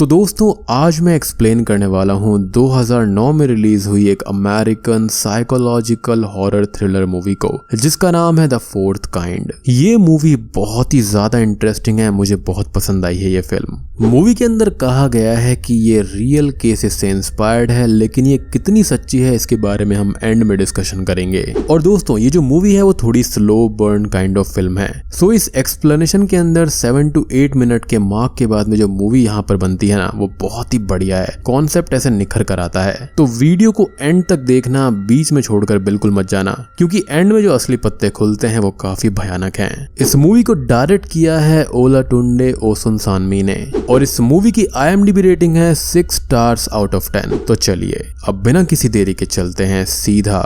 तो दोस्तों आज मैं एक्सप्लेन करने वाला हूँ 2009 में रिलीज हुई एक American psychological horror thriller movie को, जिसका नाम है द फोर्थ काइंड। ये मूवी बहुत ही ज्यादा इंटरेस्टिंग है, मुझे बहुत पसंद आई है ये फिल्म। मूवी के अंदर कहा गया है कि ये रियल केसेस से इंस्पायर्ड है, लेकिन ये कितनी सच्ची है इसके बारे में हम एंड में डिस्कशन करेंगे। और दोस्तों ये जो मूवी है वो थोड़ी slow burn kind of film है। सो इस एक्सप्लेनेशन के अंदर 7 to 8 मिनट के मार्क के बाद में जो मूवी यहाँ पर बनती है ना, वो बहुत ही बढ़िया है। कॉन्सेप्ट ऐसे निखर कर आता है, तो वीडियो को एंड तक देखना, बीच में छोड़कर बिल्कुल मत जाना, क्योंकि एंड में जो असली पत्ते खुलते हैं वो काफी भयानक हैं। इस मूवी को डायरेक्ट किया है ओलाटुंडे ओसुनसामी ने, और इस मूवी की IMDb रेटिंग है 6 stars out of 10। तो चलिए अब बिना किसी देरी के चलते हैं सीधा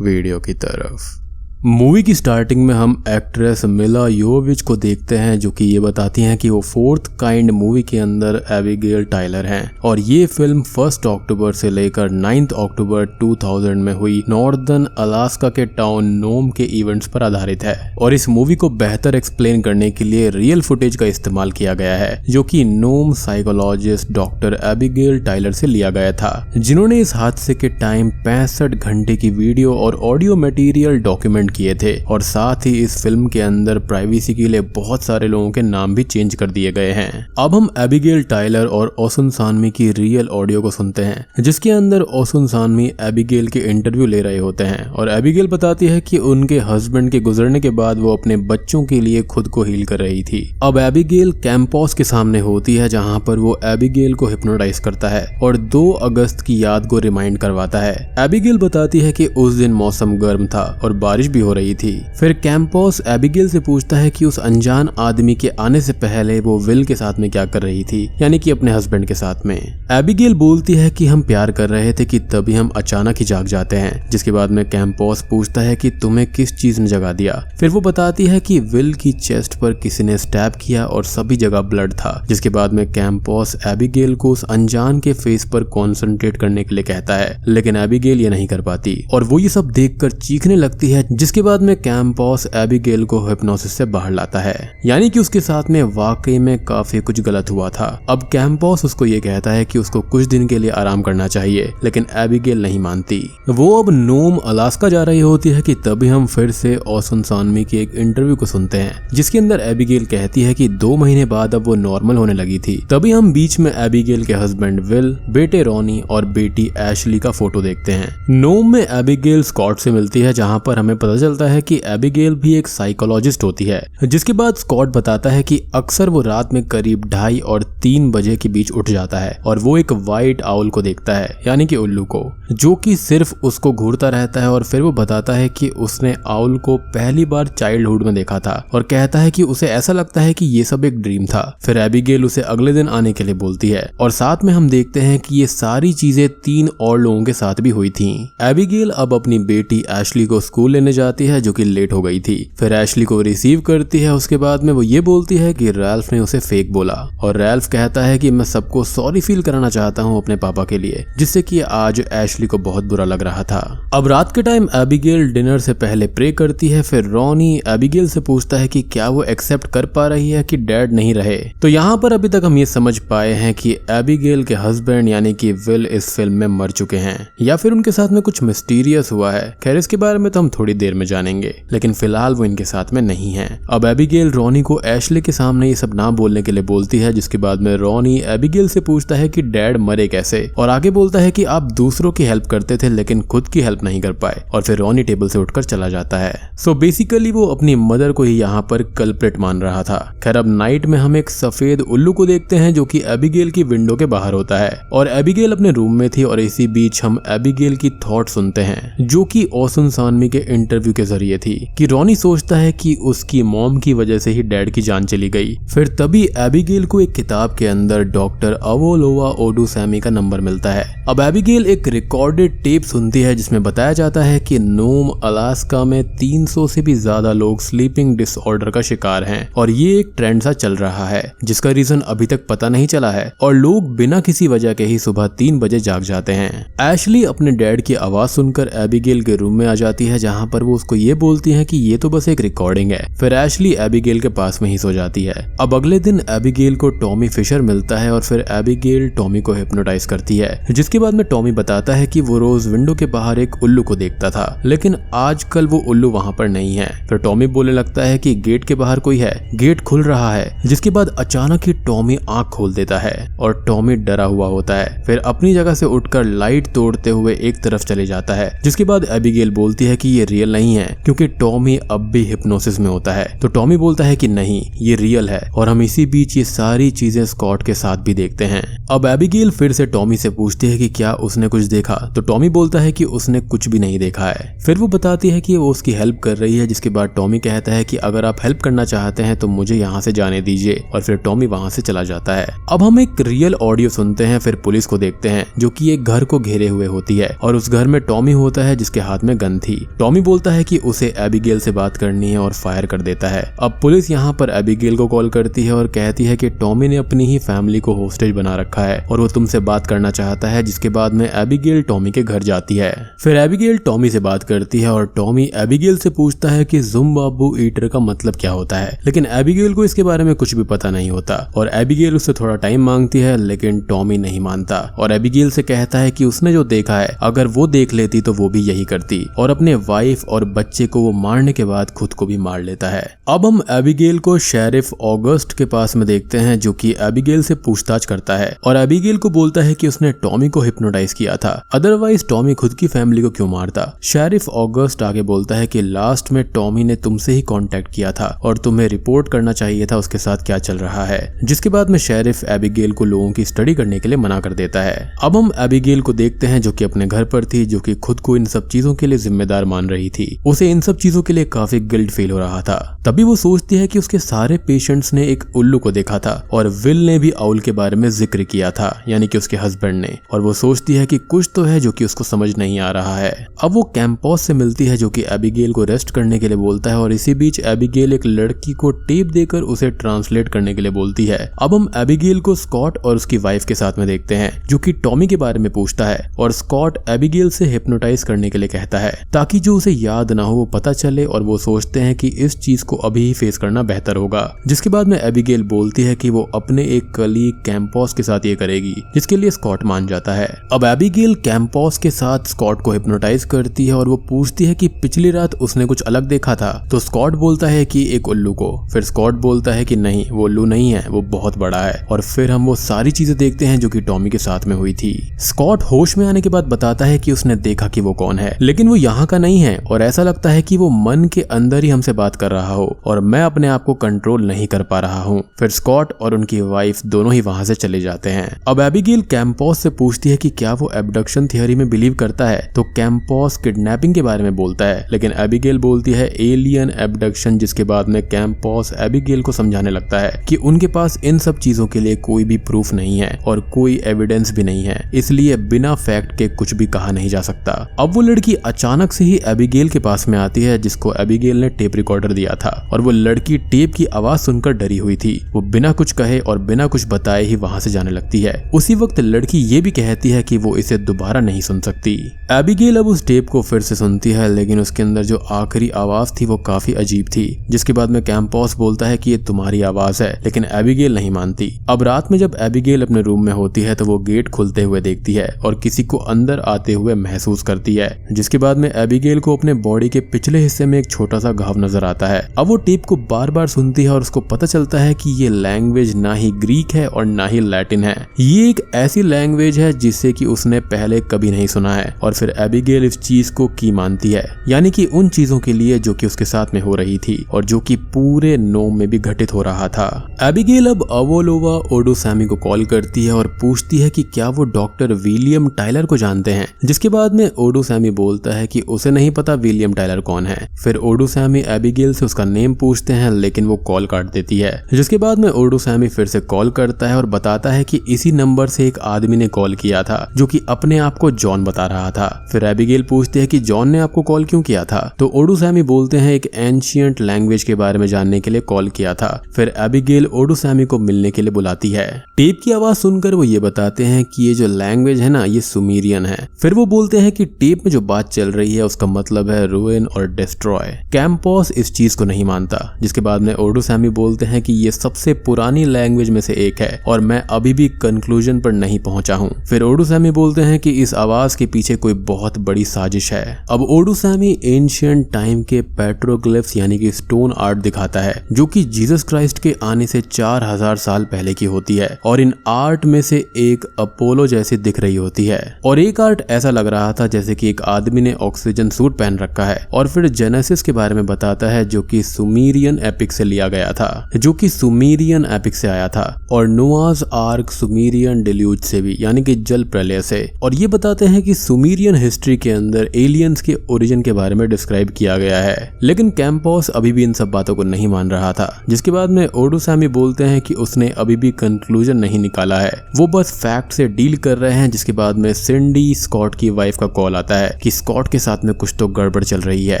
वीडियो की तरफ। मूवी की स्टार्टिंग में हम एक्ट्रेस मिला योविच को देखते हैं, जो कि ये बताती हैं कि वो फोर्थ काइंड मूवी के अंदर एबिगेल टायलर हैं, और ये फिल्म 1 अक्टूबर से लेकर 9 अक्टूबर 2000 में हुई नॉर्दर्न अलास्का के टाउन नोम के इवेंट्स पर आधारित है। और इस मूवी को बेहतर एक्सप्लेन करने के लिए रियल फुटेज का इस्तेमाल किया गया है, जो कि नोम साइकोलॉजिस्ट डॉक्टर एबिगेल टायलर से लिया गया था, जिन्होंने इस हादसे के टाइम 65 घंटे की वीडियो और ऑडियो मटेरियल डॉक्यूमेंट किए थे। और साथ ही इस फिल्म के अंदर प्राइवेसी के लिए बहुत सारे लोगों के नाम भी चेंज कर दिए गए हैं। अब हम एबिगेल टायलर और ओसुनसामी की रियल ऑडियो को सुनते हैं, जिसके अंदर ओसुनसामी एबिगेल के इंटरव्यू ले रहे होते हैं, और एबिगेल बताती है कि उनके हस्बैंड के गुजरने के बाद वो अपने बच्चों के लिए खुद को हील कर रही थी। अब एबिगेल कैंपस के सामने होती है, जहाँ पर वो एबिगेल को हिप्नोटाइज करता है और 2 अगस्त की याद को रिमाइंड करवाता है। एबिगेल बताती है कि उस दिन मौसम गर्म था और बारिश भी हो रही थी। फिर कैंपस एबिगेल से पूछता है कि उस अनजान आदमी के आने से पहले वो विल के साथ में क्या कर रही थी, यानी कि अपने हस्बैंड के साथ में। एबिगेल बोलती है कि हम प्यार कर रहे थे कि तभी हम अचानक ही जाग जाते हैं, जिसके बाद में कैंपस पूछता है कि तुम्हें किस चीज ने जगा दिया। फिर वो बताती है कि विल की चेस्ट पर किसी ने स्टैब किया और सभी जगह ब्लड था, जिसके बाद में कैंपस एबिगेल को उस अनजान के फेस पर कॉन्सेंट्रेट करने के लिए कहता है, लेकिन एबिगेल ये नहीं कर पाती और वो ये सब देखकर चीखने लगती है, जिसके बाद में कैंपस एबिगेल को हिप्नोसिस से बाहर लाता है, यानी कि उसके साथ में वाकई में काफी कुछ गलत हुआ था। अब कैंपस उसको ये कहता है कि उसको कुछ दिन के लिए आराम करना चाहिए, लेकिन एबिगेल नहीं मानती। वो अब नोम अलास्का जा रही होती है कि तभी हम फिर से ओसुनसामी की एक इंटरव्यू को सुनते हैं, जिसके अंदर एबिगेल कहती है कि 2 महीने बाद अब वो नॉर्मल होने लगी थी। तभी हम बीच में एबिगेल के हस्बैंड विल, बेटे रॉनी और बेटी एशली का फोटो देखते हैं। नोम में एबिगेल स्कॉट से मिलती है, जहाँ पर हमें पता चलता है कि एबिगेल भी एक साइकोलॉजिस्ट होती है। जिसके बाद स्कॉट बताता है कि अक्सर वो रात में करीब 2:30 और 3 बजे के बीच उठ जाता है और वो एक व्हाइट आउल को देखता है, यानी कि उल्लू को, जो कि सिर्फ उसको घूरता रहता है। और फिर वो बताता है कि उसने आउल को पहली बार चाइल्डहुड में देखा था, और कहता है कि उसे ऐसा लगता है कि ये सब एक ड्रीम था। फिर एबिगेल उसे अगले दिन आने के लिए बोलती है, और साथ में हम देखते हैं कि ये सारी चीजें 3 और लोगों के साथ भी हुई थी। एबिगेल अब अपनी बेटी एशली को स्कूल लेने जाती है, जो कि लेट हो गई थी। फिर एशली को रिसीव करती है। उसके बाद में वो ये बोलती है कि रैल्फ ने उसे फेक बोला, और रैल्फ कहता है कि मैं सबको सॉरी फील कराना चाहता हूँ अपने पापा के लिए, जिससे कि आज एशली को बहुत बुरा लग रहा था। अब रात के टाइम एबिगेल डिनर से पहले प्रे करती है। फिर रॉनी एबिगेल से पूछता है कि क्या वो एक्सेप्ट कर पा रही है कि डैड नहीं रहे। तो यहाँ पर अभी तक हम ये समझ पाए हैं कि एबिगेल के हस्बैंड यानी कि विल इस फिल्म में मर चुके हैं, या फिर उनके साथ में कुछ मिस्टीरियस हुआ है। खैर इसके बारे में तो हम थोड़ी देर में जानेंगे, लेकिन फिलहाल वो इनके साथ में नहीं है। अब एबिगेल रॉनी को एशली के सामने ये सब ना बोलने के लिए बोलती है, जिसके बाद में रॉनी एबिगेल से पूछता है कि डैड मरे कैसे, और आगे बोलता है कि आप दूसरों की हेल्प करते थे लेकिन खुद की हेल्प नहीं कर पाए। और फिर रॉनी टेबल से उठकर चला जाता है। सो बेसिकली वो अपनी मदर को ही यहाँ पर कल्प्रिट मान रहा था। खैर अब नाइट में हम एक सफेद उल्लू को देखते हैं, जो कि एबिगेल की विंडो के बाहर होता है, और एबिगेल अपने रूम में थी। और इसी बीच हम एबिगेल की थॉट सुनते हैं, जो कि ओसुनसामी के इंटरव्यू के जरिए थी, कि रॉनी सोचता है कि उसकी मॉम की वजह से ही डैड की जान चली गई। फिर तभी एबिगेल को एक किताब के अंदर डॉक्टर अवोलोवा ओडुसैमी का नंबर मिलता है। अब एबिगेल एक रिकॉर्डेड टेप सुनती है, जिसमें बताया जाता है कि नोम अलास्का में 300 से भी ज्यादा लोग स्लीपिंग डिसऑर्डर का शिकार हैं, और ये एक ट्रेंड सा चल रहा है, जिसका रीजन अभी तक पता नहीं चला है, और लोग बिना किसी वजह के ही सुबह 3 बजे जाग जाते हैं। एशली अपने डैड की आवाज सुनकर एबिगेल के रूम में आ जाती है, जहाँ पर वो वो उसको ये बोलती हैं कि ये तो बस एक रिकॉर्डिंग है। फिर एशली एबिगेल के पास में ही सो जाती है। अब अगले दिन एबिगेल को टॉमी फिशर मिलता है और फिर एबिगेल टॉमी को हिप्नोटाइज करती है, जिसके बाद में टॉमी बताता है कि वो रोज विंडो के बाहर एक उल्लू को देखता था, लेकिन आजकल वो उल्लू वहां पर नहीं है। फिर टॉमी बोलने लगता है कि गेट के बाहर कोई है, गेट खुल रहा है, जिसके बाद अचानक ही टॉमी आंख खोल देता है और टॉमी डरा हुआ होता है। फिर अपनी जगह से उठकर लाइट तोड़ते हुए एक तरफ चले जाता है, जिसके बाद एबिगेल बोलती है कि ये रियल नहीं है क्योंकि टॉमी अब भी हिप्नोसिस में होता है। तो टॉमी बोलता है कि नहीं, ये रियल है और हम इसी बीच ये सारी चीजें स्कॉट के साथ भी देखते हैं। अब एबिगेल फिर से टॉमी से पूछती है कि क्या उसने कुछ देखा, तो टॉमी बोलता है कि उसने कुछ भी नहीं देखा है। फिर वो बताती है कि वो उसकी हेल्प कर रही है, जिसके बाद टॉमी कहता है कि अगर आप हेल्प करना चाहते हैं तो मुझे यहाँ से जाने दीजिए, और फिर टॉमी वहां से चला जाता है। अब हम एक रियल ऑडियो सुनते हैं, फिर पुलिस को देखते हैं जो कि एक घर को घेरे हुए होती है और उस घर में टॉमी होता है जिसके हाथ में गन थी। टॉमी बोलता है कि उसे एबिगेल से बात करनी है और फायर कर देता है। अब पुलिस यहाँ पर एबिगेल को कॉल करती है और कहती है कि टॉमी ने अपनी ही फैमिली को होस्टेज बना रखा है और वो तुमसे बात करना चाहता है, जिसके बाद में एबिगेल टॉमी के घर जाती है। फिर एबिगेल टॉमी से बात करती है और टॉमी एबिगेल से पूछता है कि ज़िम्बाब्वे ईटर का मतलब क्या होता है, लेकिन एबिगेल को इसके बारे में कुछ भी पता नहीं होता और एबिगेल उससे थोड़ा टाइम मांगती है, लेकिन टॉमी नहीं मानता और एबिगेल से कहता है कि उसने जो देखा है अगर वो देख लेती तो वो भी यही करती, और अपने वाइफ और बच्चे को वो मारने के बाद खुद को भी मार लेता है। अब हम एबिगेल को शेरिफ ऑगस्ट के पास में देखते हैं जो कि एबिगेल से पूछताछ करता है और एबिगेल को बोलता है कि उसने टॉमी को हिप्नोटाइज किया था, अदरवाइज टॉमी खुद की फैमिली को क्यों मारता। शेरिफ ऑगस्ट आगे बोलता है कि लास्ट में टॉमी ने तुमसे ही कांटेक्ट किया था और तुम्हें रिपोर्ट करना चाहिए था उसके साथ क्या चल रहा है, जिसके बाद में शेरिफ एबिगेल को लोगों की स्टडी करने के लिए मना कर देता है। अब हम एबिगेल को देखते हैं जो कि अपने घर पर थी, जो कि खुद को इन सब चीजों के लिए जिम्मेदार मान रही थी। उसे इन सब चीजों के लिए काफी गिल्ट फील हो रहा था। तभी वो सोचती है कि उसके सारे पेशेंट्स ने एक उल्लू को देखा था और विल ने भी आउल के बारे में जिक्र किया था, यानी कि उसके हस्बैंड ने, और वो सोचती है कि कुछ तो है जो कि उसको समझ नहीं आ रहा है। अब वो कैंपस से मिलती है जो कि एबिगेल को रेस्ट करने के लिए बोलता है और इसी बीच एबिगेल एक लड़की को टेप देकर उसे ट्रांसलेट करने के लिए बोलती है। अब हम एबिगेल को स्कॉट और उसकी वाइफ के साथ में देखते हैं जो कि टॉमी के बारे में पूछता है और स्कॉट एबिगेल से हिप्नोटाइज करने के लिए कहता है ताकि जो उसे याद ना हो वो पता चले, और वो सोचते हैं कि इस चीज को अभी ही फेस करना बेहतर होगा। जिसके बाद में एबिगेल बोलती है कि वो अपने एक कलीग कैंपस के साथ ये करेगी, जिसके लिए स्कॉट मान जाता है। अब एबिगेल कैंपस के साथ स्कॉट को हिप्नोटाइज करती है और वो पूछती है कि पिछली रात उसने कुछ अलग देखा था, तो स्कॉट बोलता है कि एक उल्लू को। फिर स्कॉट बोलता है कि नहीं, वो उल्लू नहीं है, वो बहुत बड़ा है, और फिर हम वो सारी चीजें देखते हैं जो कि टॉमी के साथ में हुई थी। स्कॉट होश में आने के बाद बताता है कि उसने देखा कि वो कौन है, लेकिन वो यहाँ का नहीं है और ऐसा लगता है कि वो मन के अंदर ही हमसे बात कर रहा हो और मैं अपने आप को कंट्रोल नहीं कर पा रहा हूँ। फिर स्कॉट और उनकी वाइफ दोनों ही वहां से चले जाते हैं। अब एबिगेल कैंपस से पूछती है कि क्या वो एब्डक्शन थियरी में बिलीव करता है, तो कैंपस किडनैपिंग के बारे में बोलता है, लेकिन एबिगेल बोलती है एलियन एब्डक्शन, जिसके बाद में कैंपस एबिगेल को समझाने लगता है कि उनके पास इन सब चीजों के लिए कोई भी प्रूफ नहीं है और कोई एविडेंस भी नहीं है, इसलिए बिना फैक्ट के कुछ भी कहा नहीं जा सकता। अब वो लड़की अचानक से ही एबिगेल के पास में आती है जिसको एबिगेल ने टेप रिकॉर्डर दिया था, और वो लड़की टेप की आवाज सुनकर डरी हुई थी। वो बिना कुछ कहे और बिना कुछ बताए ही वहां से जाने लगती है। उसी वक्त लड़की ये भी कहती है कि वो इसे दोबारा नहीं सुन सकती। एबिगेल अब उस टेप को फिर से सुनती है, लेकिन उसके अंदर जो आखिरी आवाज थी वो काफी अजीब थी, जिसके बाद में कैंपस बोलता है कि ये तुम्हारी आवाज है, लेकिन एबिगेल नहीं मानती। अब रात में जब एबिगेल अपने रूम में होती है तो वो गेट खुलते हुए देखती है और किसी को अंदर आते हुए महसूस करती है, जिसके बाद में एबिगेल को अपने बॉडी के पिछले हिस्से में एक छोटा सा घाव नजर आता है। अब वो टेप को बार बार सुनती है और उसको पता चलता है कि ये लैंग्वेज ना ही ग्रीक है और ना ही लैटिन है, ये एक ऐसी लैंग्वेज है जिससे कि उसने पहले कभी नहीं सुना है। और फिर एबिगेल इस चीज को की मानती है, यानी कि उन चीजों के लिए जो कि उसके साथ में हो रही थी और जो कि पूरे नोम में भी घटित हो रहा था। एबिगेल अब अवोलोवा ओडुसैमी को कॉल करती है और पूछती है कि क्या वो डॉक्टर विलियम टायलर को जानते हैं, जिसके बाद में ओडुसैमी बोलता है कि उसे नहीं पता विलियम टायलर कौन है। फिर ओडुसैमी एबिगेल से उसका नेम पूछते हैं, लेकिन वो कॉल काट देती है, जिसके बाद में ओडुसैमी फिर से कॉल करता है और बताता है कि इसी नंबर से एक आदमी ने कॉल किया था जो कि अपने आप को जॉन बता रहा था। फिर एबिगेल पूछती है कि जॉन ने आपको कॉल क्यों किया था, तो ओडुसैमी बोलते हैं एक एंशिएंट लैंग्वेज के बारे में जानने के लिए कॉल किया था। फिर एबिगेल ओडुसैमी को मिलने के लिए बुलाती है। टेप की आवाज सुनकर वो ये बताते हैं कि ये जो लैंग्वेज है ना, ये सुमेरियन है। फिर वो बोलते हैं कि टेप में जो बात चल रही है उसका मतलब है है रुइन और डिस्ट्रॉय। कैंपॉस इस चीज को नहीं मानता, जिसके बाद में ओडुसैमी बोलते हैं कि ये सबसे पुरानी लैंग्वेज में से एक है और मैं अभी भी कंक्लूजन पर नहीं पहुंचा हूं। फिर ओडुसैमी बोलते हैं कि इस आवाज के पीछे कोई बहुत बड़ी साजिश है। अब ओडुसैमी एंशिएंट टाइम के पेट्रोग्लिफ्स यानी कि स्टोन आर्ट दिखाता है जो कि जीसस क्राइस्ट के आने से 4000 साल पहले की होती है और इन आर्ट में से एक अपोलो जैसी दिख रही होती है और एक आर्ट ऐसा लग रहा था जैसे कि एक आदमी ने ऑक्सीजन सूट पहन रखा है। और फिर जेनेसिस के बारे में बताता है जो कि सुमेरियन एपिक से लिया गया था, जो कि सुमेरियन एपिक से आया था, और नोआज आर्क सुमेरियन डिल्यूज से भी यानी कि जल प्रलय से। और ये बताते हैं कि सुमेरियन हिस्ट्री के अंदर एलियंस के ओरिजिन के बारे में डिस्क्राइब किया गया है। लेकिन कैंपॉस अभी भी इन सब बातों को नहीं मान रहा था, जिसके बाद में ओडुसैमी बोलते हैं कि उसने अभी भी कंक्लूजन नहीं निकाला है, वो बस फैक्ट से डील कर रहे हैं। जिसके बाद में सिंडी स्कॉट की वाइफ का कॉल आता है कि स्कॉट के साथ में कुछ तो गड़बड़ चल रही है।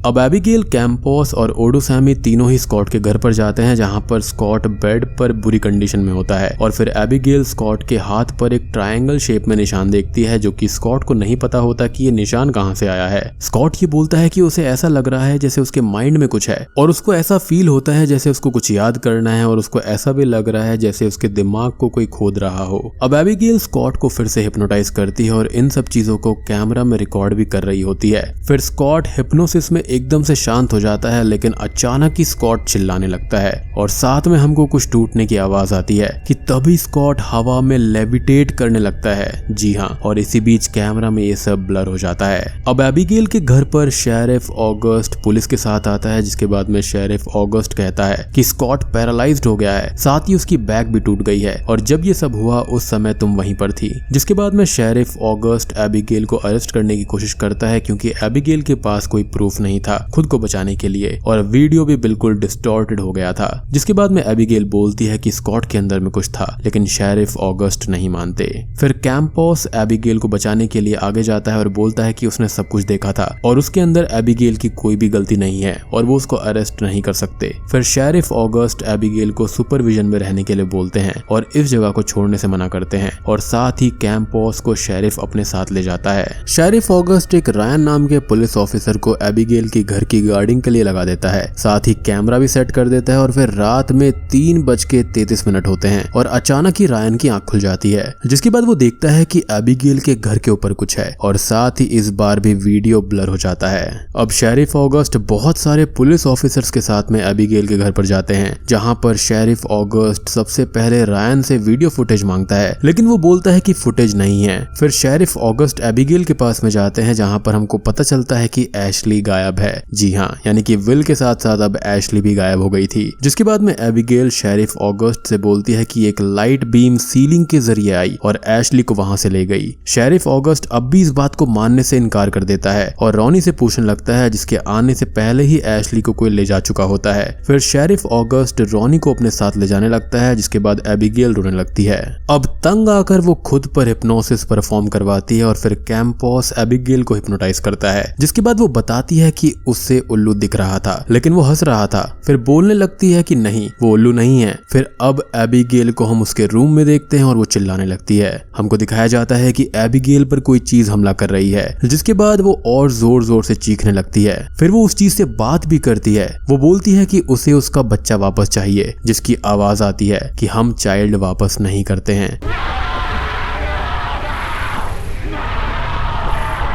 अब एबिगेल, कैंपॉस और ओडुसैमी तीनों ही स्कॉट के घर पर जाते हैं जहां पर स्कॉट बेड पर बुरी कंडीशन में होता है और फिर एबिगेल स्कॉट के हाथ पर एक ट्रायंगल शेप में निशान देखती है जो कि स्कॉट को नहीं पता होता कि ये निशान कहां से आया है। स्कॉट ये बोलता है कि उसे ऐसा लग रहा है जैसे उसके माइंड में कुछ है और उसको ऐसा फील होता है जैसे उसको कुछ याद करना है और उसको ऐसा भी लग रहा है जैसे उसके दिमाग को कोई खोद रहा हो। अब एबिगेल स्कॉट को फिर से हिप्नोटाइज करती है और इन सब चीजों को कैमरा में रिकॉर्ड भी कर रही होती है। फिर स्कॉट हिप्नोसिस में एकदम से शांत हो जाता है, लेकिन अचानक ही स्कॉट चिल्लाने लगता है और साथ में हमको कुछ टूटने की आवाज आती है कि तभी स्कॉट हवा में लेविटेट करने लगता है। जी हाँ, और इसी बीच कैमरा में ये सब ब्लर हो जाता है। अब एबिगेल के घर पर शेरिफ ऑगस्ट पुलिस के साथ आता है, जिसके बाद में शेरिफ ऑगस्ट कहता है कि स्कॉट पैरालाइज्ड हो गया है, साथ ही उसकी बैक भी टूट गई है और जब ये सब हुआ उस समय तुम वहीं पर थी। जिसके बाद में शेरिफ ऑगस्ट एबिगेल को अरेस्ट करने की कोशिश करता है क्योंकि एबिगेल के पास कोई प्रूफ नहीं था खुद को बचाने के लिए और वीडियो भी बिल्कुल डिस्टॉर्टेड हो गया था। जिसके बाद में एबिगेल बोलती है कि स्कॉट के अंदर में कुछ था, लेकिन शेरिफ ऑगस्ट नहीं मानते। फिर कैंपॉस एबिगेल को बचाने के लिए आगे जाता है और बोलता है कि उसने सब कुछ देखा था और उसके अंदर एबिगेल की कोई भी गलती नहीं है और वो उसको अरेस्ट नहीं कर सकते। फिर शेरिफ ऑगस्ट एबिगेल को सुपरविजन में रहने के लिए बोलते हैं और इस जगह को छोड़ने से मना करते हैं और साथ ही कैंपॉस को शेरिफ अपने साथ ले जाता है। शेरिफ ऑगस्ट एक रायन नाम के पुलिस ऑफिसर को एबिगेल की घर की गार्डिंग के लिए लगा देता है, साथ ही कैमरा भी सेट कर देता है और फिर रात में 3:33 होते हैं और अचानक ही रायन की आंख खुल जाती है, जिसके बाद वो देखता है कि एबिगेल के घर के ऊपर कुछ है और साथ ही इस बार भी वीडियो ब्लर हो जाता है। अब शेरिफ ऑगस्ट बहुत सारे पुलिस ऑफिसर्स के साथ में एबिगेल के घर पर जाते हैं, जहां पर शेरिफ ऑगस्ट सबसे पहले रायन से वीडियो फुटेज मांगता है, लेकिन वो बोलता है कि फुटेज नहीं है। फिर शेरिफ ऑगस्ट एबिगेल के पास में जाते हैं जहां पर हमको पता चलता है कि एशली गायब है। जी हाँ, यानी कि विल के साथ साथ अब एशली भी गायब हो गई थी। जिसके बाद में एबिगेल शेरिफ ऑगस्ट से बोलती है कि एक लाइट बीम सीलिंग के जरिए आई और एशली को वहां से ले गई। शेरिफ ऑगस्ट अब भी इस बात को मानने से इनकार कर देता है और रॉनी से पूछने लगता है, जिसके आने से पहले ही एशली को कोई ले जा चुका होता है। फिर शेरिफ ऑगस्ट रॉनी को अपने साथ ले जाने लगता है, जिसके बाद एबिगेल रोने लगती है। अब तंग आकर वो खुद पर हिप्नोसिस परफॉर्म करवाती है और फिर कैंपॉस एबिगेल को हिप्नोटाइज करता है, जिसके बाद वो बताती है कि उससे उल्लू दिख रहा था, लेकिन वो हंस रहा था। फिर बोलने लगती है कि नहीं, वो उल्लू नहीं है। फिर अब एबिगेल को हम उसके रूम में देखते हैं और वो चिल्लाने लगती है। हमको दिखाया जाता है कि एबिगेल पर कोई चीज हमला कर रही है, जिसके बाद वो और जोर जोर से चीखने लगती है। फिर वो उस चीज से बात भी करती है। वो बोलती है कि उसे उसका बच्चा वापस चाहिए, जिसकी आवाज आती है कि हम चाइल्ड वापस नहीं करते हैं।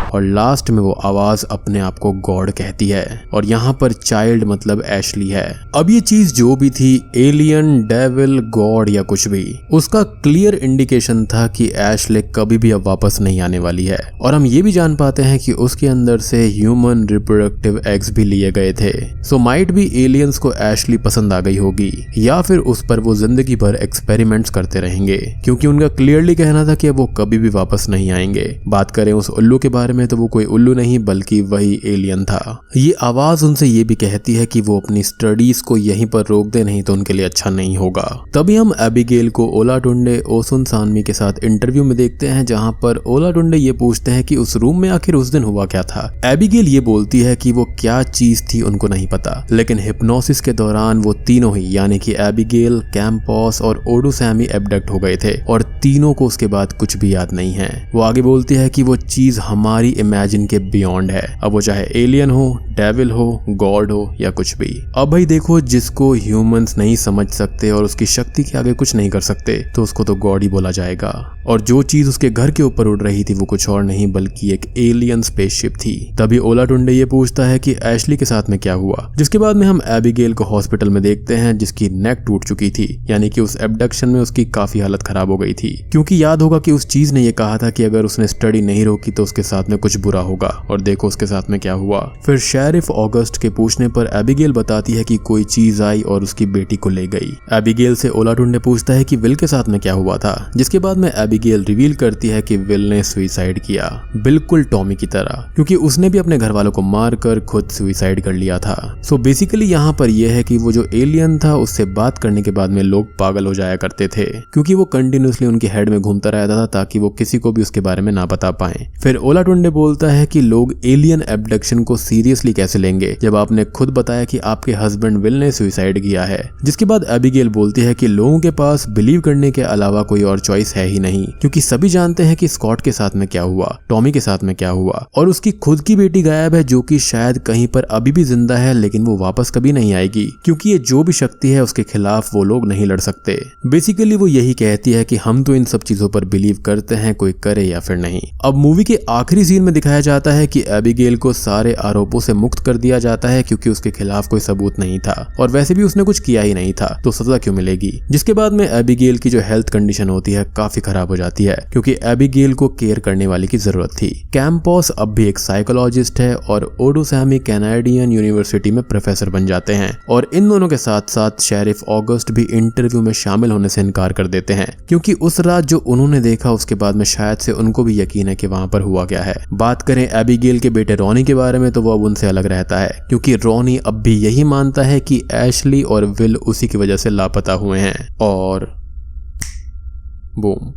और लास्ट में वो आवाज अपने आप को गॉड कहती है और यहाँ पर चाइल्ड मतलब एशली है। अब ये चीज जो भी थी, एलियन, डेविल, गॉड या कुछ भी, उसका क्लियर इंडिकेशन था कि एशले कभी भी अब वापस नहीं आने वाली है। और हम ये भी जान पाते हैं कि उसके अंदर से ह्यूमन रिप्रोडक्टिव एग्स भी लिए गए थे। सो माइट भी एलियंस को एशली पसंद आ गई होगी या फिर उस पर वो जिंदगी भर एक्सपेरिमेंट्स करते रहेंगे, क्योंकि उनका क्लियरली कहना था कि वो कभी भी वापस नहीं आएंगे। बात करें उस उल्लू के बारे में तो वो कोई उल्लू नहीं बल्कि वही एलियन था। ये आवाज उनसे ये भी कहती है कि वो अपनी स्टडीज को यहीं पर रोक दे, नहीं तो उनके लिए अच्छा नहीं होगा। तभी हम एबिगेल को ओलाटुंडे ओसुन सानमी के साथ इंटरव्यू में देखते हैं, जहां पर ओलाटुंडे ये पूछते हैं कि उस रूम में आखिर उस दिन हुआ क्या था। एबिगेल ये बोलती है कि वो क्या चीज थी उनको नहीं पता, लेकिन हिप्नोसिस के दौरान वो तीनों ही यानी कि एबिगेल, कैंपॉस और ओडुसैमी एब्डक्ट हो गए थे और तीनों को उसके बाद कुछ भी याद नहीं है। वो आगे बोलती है कि वो चीज हमारी हमारी इमेजिन के बियॉन्ड है, अब वो चाहे एलियन हो, डेविल हो, गॉड हो या कुछ भी। अब भाई देखो, जिसको ह्यूमंस नहीं समझ सकते और उसकी शक्ति के आगे कुछ नहीं कर सकते तो उसको तो गॉड ही बोला जाएगा। और जो चीज उसके घर के ऊपर उड़ रही थी वो कुछ और नहीं बल्कि एक एलियन स्पेसशिप थी। तभी ओलाटुंडे ये पूछता है कि एशली के साथ में क्या हुआ, जिसके बाद में हम एबिगेल को हॉस्पिटल में देखते हैं जिसकी नेक टूट चुकी थी, यानी कि उस एब्डक्शन में उसकी काफी हालत खराब हो गई थी। क्योंकि याद होगा कि उस चीज ने ये कहा था कि अगर उसने स्टडी नहीं रोकी तो उसके साथ में कुछ बुरा होगा, और देखो उसके साथ में क्या हुआ। फिर शेरिफ ऑगस्ट के पूछने पर एबिगेल बताती है कि कोई चीज आई और उसकी बेटी को ले गई। एबिगेल से ओलाटुंडे पूछता है कि विल के साथ में क्या हुआ था, जिसके बाद में एबिगेल रिवील करती है कि विल ने सुसाइड किया, बिल्कुल टॉमी की तरह, क्योंकि उसने भी अपने घर वालों को मारकर खुद सुसाइड कर लिया था। सो बेसिकली यहाँ पर यह है कि वो जो एलियन था उससे बात करने के बाद में लोग पागल हो जाया करते थे, क्योंकि वो कंटिन्यूसली उनके हेड में घूमता रहता था ताकि वो किसी को भी उसके बारे में ना बता पाए। फिर ओलाटुंडे बोलता है कि लोग एलियन एब्डक्शन को सीरियसली कैसे लेंगे जब आपने खुद बताया कि आपके हस्बैंड विल ने सुसाइड किया है। जिसके बाद एबिगेल बोलती है कि लोगों के पास बिलीव करने के अलावा कोई और चॉइस है ही नहीं, क्योंकि सभी जानते हैं कि स्कॉट के साथ में क्या हुआ, टॉमी के साथ में क्या हुआ, और उसकी खुद की बेटी गायब है जो कि शायद कहीं पर अभी भी जिंदा है, लेकिन वो वापस कभी नहीं आएगी, क्योंकि ये जो भी शक्ति है उसके खिलाफ वो लोग नहीं लड़ सकते। बेसिकली वो यही कहती है कि हम तो इन सब चीजों पर बिलीव करते हैं, कोई करे या फिर नहीं। अब मूवी के आखिरी सीन में दिखाया जाता है कि एबिगेल को सारे आरोपों से मुक्त कर दिया जाता है, क्योंकि उसके खिलाफ कोई सबूत नहीं था और वैसे भी उसने कुछ किया ही नहीं था, तो सजा क्यों मिलेगी। जिसके बाद में एबिगेल की जो हेल्थ कंडीशन होती है काफी खराब हो जाती है, क्योंकि एबिगेल को केयर करने वाले की जरूरत थी। कैंपॉस अब भी एक साइकोलॉजिस्ट है और ओडोसैमी कैनेडियन यूनिवर्सिटी में प्रोफेसर बन जाते हैं, और इन दोनों के साथ साथ शेरिफ ऑगस्ट भी इंटरव्यू में शामिल होने से इनकार कर देते हैं, क्योंकि उस रात जो उन्होंने देखा उसके बाद में शायद से उनको भी यकीन है कि वहां पर हुआ क्या है। बात करें एबिगेल के बेटे रॉनी के बारे में तो वो अब उनसे अलग रहता है, क्योंकि रॉनी अब भी यही मानता है कि एशली और विल उसी की वजह से लापता हुए हैं। और बूम,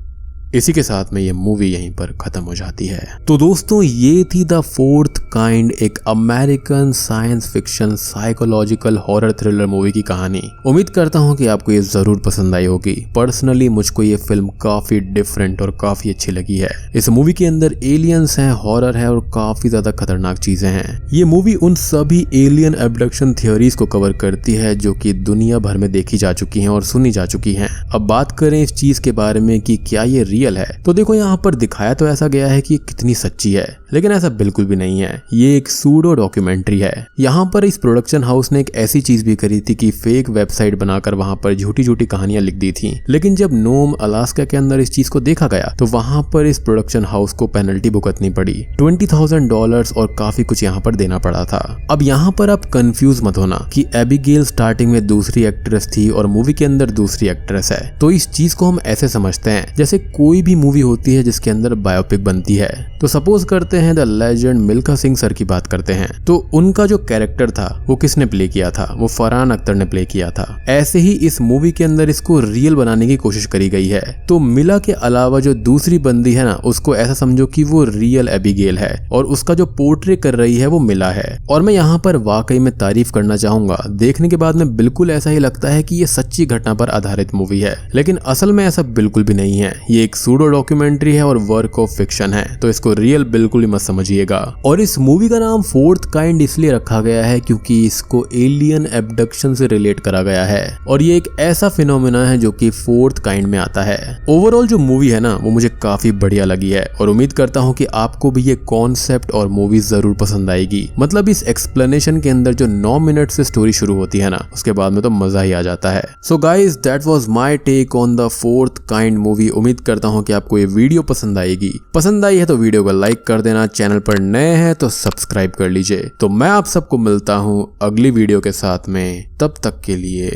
इसी के साथ में ये मूवी यहीं पर खत्म हो जाती है। तो दोस्तों, ये थी द फोर्थ काइंड, एक American science fiction psychological horror thriller movie की कहानी। उम्मीद करता हूँ कि आपको ये जरूर पसंद आई होगी। पर्सनली मुझको ये फिल्म काफी डिफरेंट और काफी अच्छी लगी है। इस मूवी के अंदर एलियंस हैं, हॉरर है और काफी ज्यादा खतरनाक चीजें हैं। ये मूवी उन सभी एलियन एब्डक्शन थियोरीज को कवर करती है जो कि दुनिया भर में देखी जा चुकी हैं और सुनी जा चुकी हैं। अब बात करें इस चीज के बारे में कि क्या ये रियल है, तो देखो यहाँ पर दिखाया तो ऐसा गया है कि कितनी सच्ची है, लेकिन ऐसा बिल्कुल भी नहीं है। ये एक सूडो डॉक्यूमेंट्री है। यहाँ पर इस प्रोडक्शन हाउस ने एक ऐसी चीज भी करी थी कि फेक वेबसाइट बनाकर वहां पर झूठी झूठी कहानियां लिख दी थी, लेकिन जब नोम अलास्का के अंदर इस चीज को देखा गया तो वहां पर इस प्रोडक्शन हाउस को पेनल्टी भुगतनी पड़ी, $20,000 और काफी कुछ यहाँ पर देना पड़ा था। अब यहाँ पर आप कंफ्यूज मत होना कि एबिगेल स्टार्टिंग में दूसरी एक्ट्रेस थी और मूवी के अंदर दूसरी एक्ट्रेस है, तो इस चीज को हम ऐसे समझते हैं जैसे कोई भी मूवी होती है जिसके अंदर बायोपिक बनती है। तो सपोज करते हैं the legend Milkha Singh sir की बात करते हैं, तो उनका जो कैरेक्टर था वो किसने प्ले किया था, वो फरहान अख्तर ने प्ले किया था। ऐसे ही इस मूवी के अंदर इसको रियल बनाने की कोशिश करी गई है। तो मिला के अलावा जो दूसरी बंदी है ना, उसको ऐसा समझो कि वो रियल एबिगेल है और उसका जो पोर्ट्रे कर रही है वो मिला है। और मैं यहाँ पर वाकई में तारीफ करना चाहूंगा, देखने के बाद में बिल्कुल ऐसा ही लगता है कि ये सच्ची घटना पर आधारित मूवी है, लेकिन असल में ऐसा बिल्कुल भी नहीं है। ये एक सूडो डॉक्यूमेंट्री है और वर्क ऑफ फिक्शन है, तो इसको रियल बिल्कुल ही मत समझिएगा। और इस मूवी का नाम फोर्थ काइंड इसलिए रखा गया है क्योंकि इसको एलियन एब्डक्शन से रिलेट करा गया है, और ये एक ऐसा फिनोमेना है जो कि फोर्थ काइंड में आता है। ओवरऑल जो मूवी है ना वो मुझे काफी बढ़िया लगी है, और उम्मीद करता हूँ कि आपको भी ये कॉन्सेप्ट और मूवी जरूर पसंद आएगी। मतलब इस एक्सप्लेनेशन के अंदर जो 9 मिनट से स्टोरी शुरू होती है ना, उसके बाद में तो मजा ही आ जाता है। So guys, that was my take on the fourth kind movie. उम्मीद करता हूँ कि आपको ये वीडियो पसंद आएगी। पसंद आई है तो वीडियो को लाइक कर देना, चैनल पर नए हैं तो सब्सक्राइब कर लीजिए। तो मैं आप सबको मिलता हूँ अगली वीडियो के साथ में, तब तक के लिए